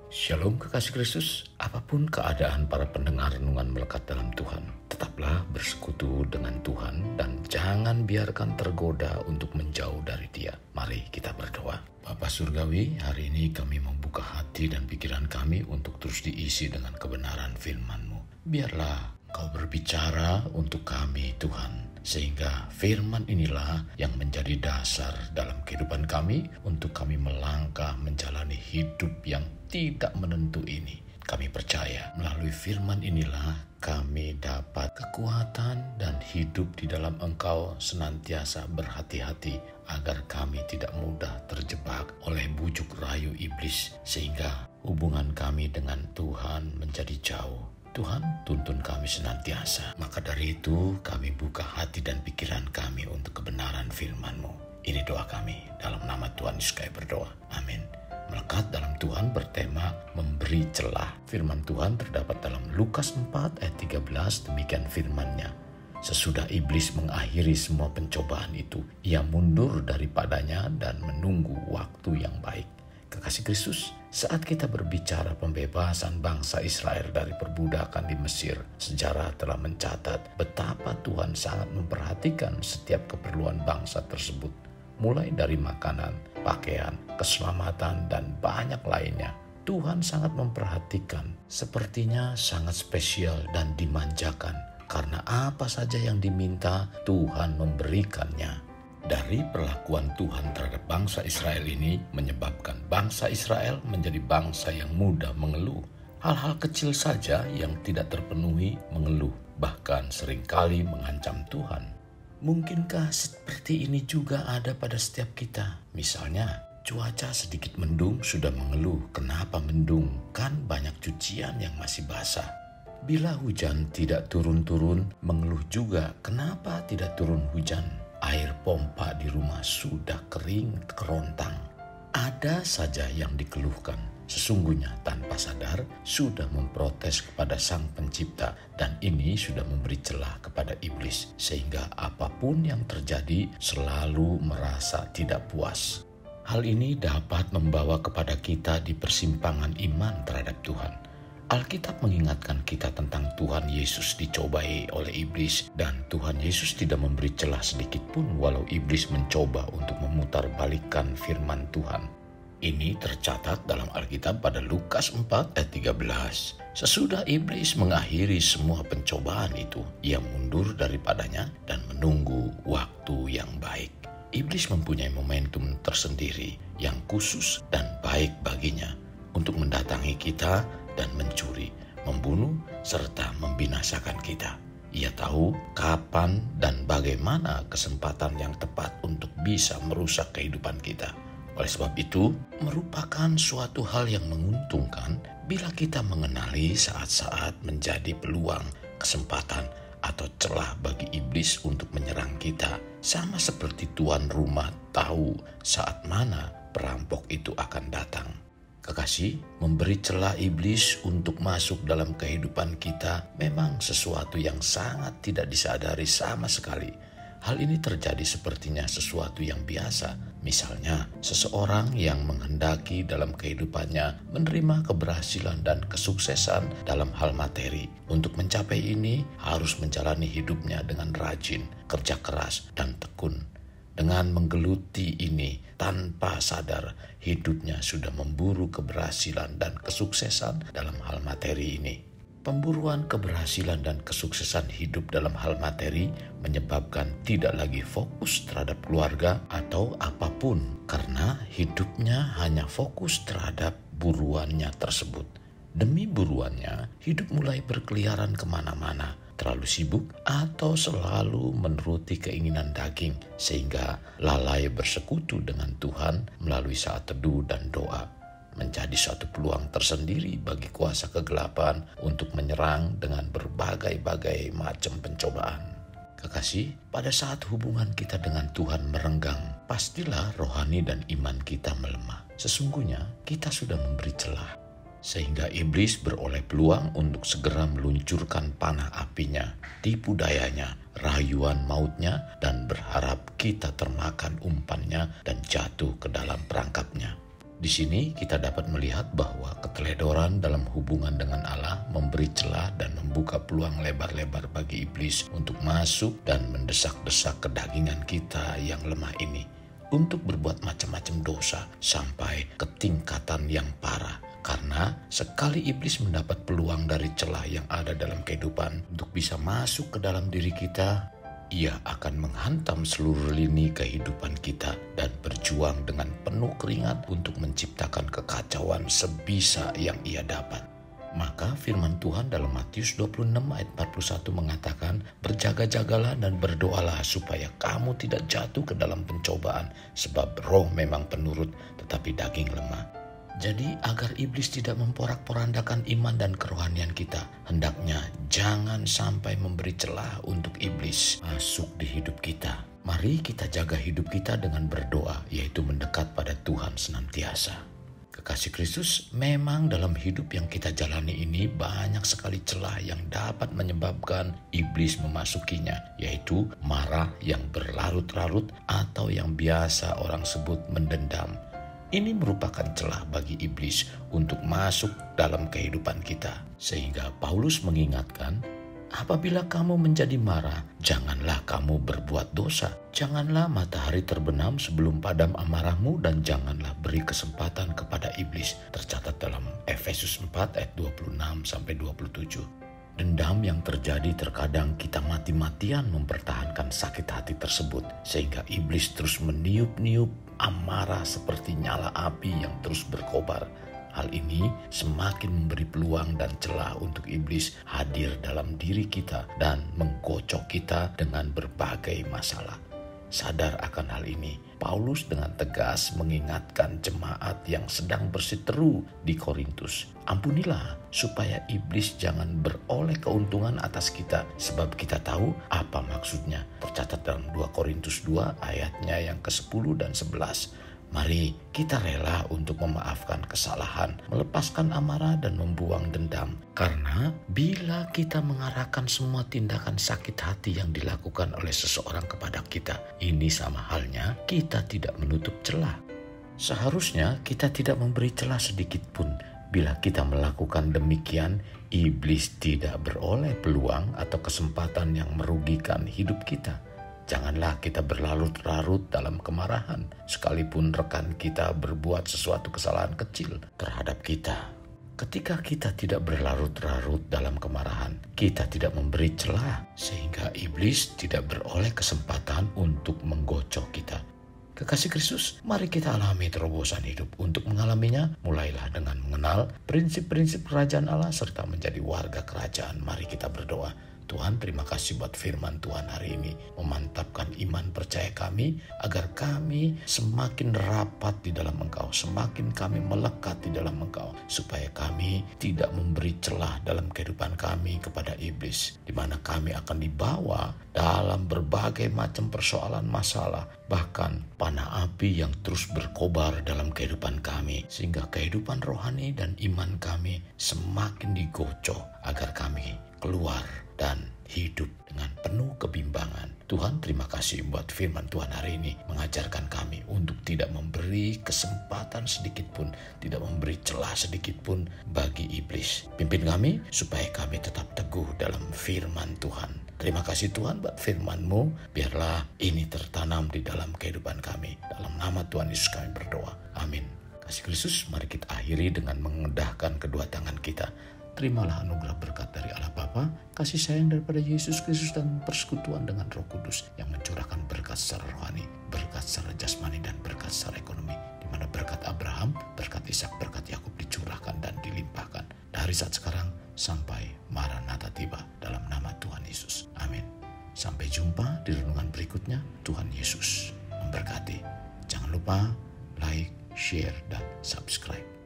Shalom kekasih Kristus, apapun keadaan para pendengar renungan melekat dalam Tuhan, tetaplah bersekutu dengan Tuhan dan jangan biarkan tergoda untuk menjauh dari Dia. Mari kita berdoa. Bapa Surgawi, hari ini kami membuka hati dan pikiran kami untuk terus diisi dengan kebenaran firman-Mu. Biarlah Kau berbicara untuk kami Tuhan, sehingga firman inilah yang menjadi dasar dalam kehidupan kami untuk kami melangkah menjalani hidup yang tidak menentu ini. Kami percaya melalui firman inilah kami dapat kekuatan dan hidup di dalam Engkau senantiasa berhati-hati agar kami tidak mudah terjebak oleh bujuk rayu iblis sehingga hubungan kami dengan Tuhan menjadi jauh. Tuhan, tuntun kami senantiasa. Maka dari itu kami buka hati dan pikiran kami untuk kebenaran firman-Mu. Ini doa kami dalam nama Tuhan Yesus kami berdoa. Amin. Melekat dalam Tuhan bertema memberi celah. Firman Tuhan terdapat dalam Lukas 4 ayat 13, demikian firman-Nya. Sesudah iblis mengakhiri semua pencobaan itu, ia mundur daripadanya dan menunggu waktu yang baik. Kekasih Kristus, saat kita berbicara pembebasan bangsa Israel dari perbudakan di Mesir, sejarah telah mencatat betapa Tuhan sangat memperhatikan setiap keperluan bangsa tersebut, mulai dari makanan, pakaian, keselamatan, dan banyak lainnya. Tuhan sangat memperhatikan, sepertinya sangat spesial dan dimanjakan, karena apa saja yang diminta, Tuhan memberikannya. Dari perlakuan Tuhan terhadap bangsa Israel ini menyebabkan bangsa Israel menjadi bangsa yang mudah mengeluh. Hal-hal kecil saja yang tidak terpenuhi mengeluh, bahkan seringkali mengancam Tuhan. Mungkinkah seperti ini juga ada pada setiap kita? Misalnya, cuaca sedikit mendung sudah mengeluh. Kenapa mendung? Kan banyak cucian yang masih basah. Bila hujan tidak turun-turun, mengeluh juga. Kenapa tidak turun hujan? Air pompa di rumah sudah kering kerontang. Ada saja yang dikeluhkan. Sesungguhnya tanpa sadar sudah memprotes kepada Sang Pencipta dan ini sudah memberi celah kepada iblis. Sehingga apapun yang terjadi selalu merasa tidak puas. Hal ini dapat membawa kepada kita di persimpangan iman terhadap Tuhan. Alkitab mengingatkan kita tentang Tuhan Yesus dicobai oleh iblis dan Tuhan Yesus tidak memberi celah sedikit pun walau iblis mencoba untuk memutarbalikkan firman Tuhan. Ini tercatat dalam Alkitab pada Lukas 4 ayat 13. Sesudah iblis mengakhiri semua pencobaan itu, ia mundur daripadanya dan menunggu waktu yang baik. Iblis mempunyai momentum tersendiri yang khusus dan baik baginya untuk mendatangi kita dan mencuri, membunuh, serta membinasakan kita. Ia tahu kapan dan bagaimana kesempatan yang tepat untuk bisa merusak kehidupan kita. Oleh sebab itu, merupakan suatu hal yang menguntungkan bila kita mengenali saat-saat menjadi peluang, kesempatan, atau celah bagi iblis untuk menyerang kita. Sama seperti tuan rumah tahu saat mana perampok itu akan datang. Kekasih, memberi celah iblis untuk masuk dalam kehidupan kita memang sesuatu yang sangat tidak disadari sama sekali. Hal ini terjadi sepertinya sesuatu yang biasa. Misalnya, seseorang yang menghendaki dalam kehidupannya menerima keberhasilan dan kesuksesan dalam hal materi. Untuk mencapai ini, harus menjalani hidupnya dengan rajin, kerja keras, dan tekun. Dengan menggeluti ini, tanpa sadar, hidupnya sudah memburu keberhasilan dan kesuksesan dalam hal materi ini. Pemburuan keberhasilan dan kesuksesan hidup dalam hal materi menyebabkan tidak lagi fokus terhadap keluarga atau apapun, karena hidupnya hanya fokus terhadap buruannya tersebut. Demi buruannya, hidup mulai berkeliaran kemana-mana, terlalu sibuk atau selalu menuruti keinginan daging sehingga lalai bersekutu dengan Tuhan melalui saat teduh dan doa. Menjadi suatu peluang tersendiri bagi kuasa kegelapan untuk menyerang dengan berbagai-bagai macam pencobaan. Kekasih, pada saat hubungan kita dengan Tuhan merenggang, pastilah rohani dan iman kita melemah. Sesungguhnya kita sudah memberi celah sehingga iblis beroleh peluang untuk segera meluncurkan panah apinya, tipu dayanya, rayuan mautnya, dan berharap kita termakan umpannya dan jatuh ke dalam perangkapnya. Di sini kita dapat melihat bahwa keteledoran dalam hubungan dengan Allah memberi celah dan membuka peluang lebar-lebar bagi iblis untuk masuk dan mendesak-desak kedagingan kita yang lemah ini untuk berbuat macam-macam dosa sampai ke tingkatan yang parah. Karena sekali iblis mendapat peluang dari celah yang ada dalam kehidupan untuk bisa masuk ke dalam diri kita, ia akan menghantam seluruh lini kehidupan kita dan berjuang dengan penuh keringat untuk menciptakan kekacauan sebisa yang ia dapat. Maka firman Tuhan dalam Matius 26 ayat 41 mengatakan, "Berjaga-jagalah dan berdoalah supaya kamu tidak jatuh ke dalam pencobaan, sebab roh memang penurut tetapi daging lemah." Jadi agar iblis tidak memporak-porandakan iman dan kerohanian kita, hendaknya jangan sampai memberi celah untuk iblis masuk di hidup kita. Mari kita jaga hidup kita dengan berdoa, yaitu mendekat pada Tuhan senantiasa. Kekasih Kristus, memang dalam hidup yang kita jalani ini banyak sekali celah yang dapat menyebabkan iblis memasukinya, yaitu marah yang berlarut-larut atau yang biasa orang sebut mendendam. Ini merupakan celah bagi iblis untuk masuk dalam kehidupan kita. Sehingga Paulus mengingatkan, apabila kamu menjadi marah, janganlah kamu berbuat dosa. Janganlah matahari terbenam sebelum padam amarahmu dan janganlah beri kesempatan kepada iblis. Tercatat dalam Efesus 4 ayat 26-27. Dendam yang terjadi terkadang kita mati-matian mempertahankan sakit hati tersebut, sehingga iblis terus meniup-niup amarah seperti nyala api yang terus berkobar. Hal ini semakin memberi peluang dan celah untuk iblis hadir dalam diri kita dan menggocok kita dengan berbagai masalah. Sadar akan hal ini, Paulus dengan tegas mengingatkan jemaat yang sedang berseteru di Korintus. Ampunilah supaya iblis jangan beroleh keuntungan atas kita, sebab kita tahu apa maksudnya. Tercatat dalam 2 Korintus 2 ayatnya yang ke-10 dan 11. Mari kita rela untuk memaafkan kesalahan, melepaskan amarah dan membuang dendam. Karena bila kita mengarahkan semua tindakan sakit hati yang dilakukan oleh seseorang kepada kita, ini sama halnya kita tidak menutup celah. Seharusnya kita tidak memberi celah sedikit pun. Bila kita melakukan demikian, iblis tidak beroleh peluang atau kesempatan yang merugikan hidup kita. Janganlah kita berlarut-larut dalam kemarahan, sekalipun rekan kita berbuat sesuatu kesalahan kecil terhadap kita. Ketika kita tidak berlarut-larut dalam kemarahan, kita tidak memberi celah, sehingga iblis tidak beroleh kesempatan untuk menggocok kita. Kekasih Kristus, mari kita alami terobosan hidup. Untuk mengalaminya, mulailah dengan mengenal prinsip-prinsip kerajaan Allah serta menjadi warga kerajaan. Mari kita berdoa. Tuhan, terima kasih buat firman Tuhan hari ini. Memantapkan iman percaya kami agar kami semakin rapat di dalam Engkau. Semakin kami melekat di dalam Engkau. Supaya kami tidak memberi celah dalam kehidupan kami kepada iblis. Di mana kami akan dibawa dalam berbagai macam persoalan masalah. Bahkan panah api yang terus berkobar dalam kehidupan kami. Sehingga kehidupan rohani dan iman kami semakin digocok agar kami keluar dan hidup dengan penuh kebimbangan. Tuhan, terima kasih buat firman Tuhan hari ini mengajarkan kami untuk tidak memberi kesempatan sedikit pun, tidak memberi celah sedikit pun bagi iblis. Pimpin kami supaya kami tetap teguh dalam firman Tuhan. Terima kasih Tuhan buat firman-Mu, biarlah ini tertanam di dalam kehidupan kami. Dalam nama Tuhan Yesus kami berdoa. Amin. Kasih Kristus, mari kita akhiri dengan mengendahkan kedua tangan kita. Terimalah anugerah berkat dari Allah Bapa, kasih sayang daripada Yesus Kristus dan persekutuan dengan Roh Kudus yang mencurahkan berkat secara rohani, berkat secara jasmani dan berkat secara ekonomi, di mana berkat Abraham, berkat Ishak, berkat Yakub dicurahkan dan dilimpahkan dari saat sekarang sampai Maranatha tiba dalam nama Tuhan Yesus. Amin. Sampai jumpa di renungan berikutnya. Tuhan Yesus memberkati. Jangan lupa like, share, dan subscribe.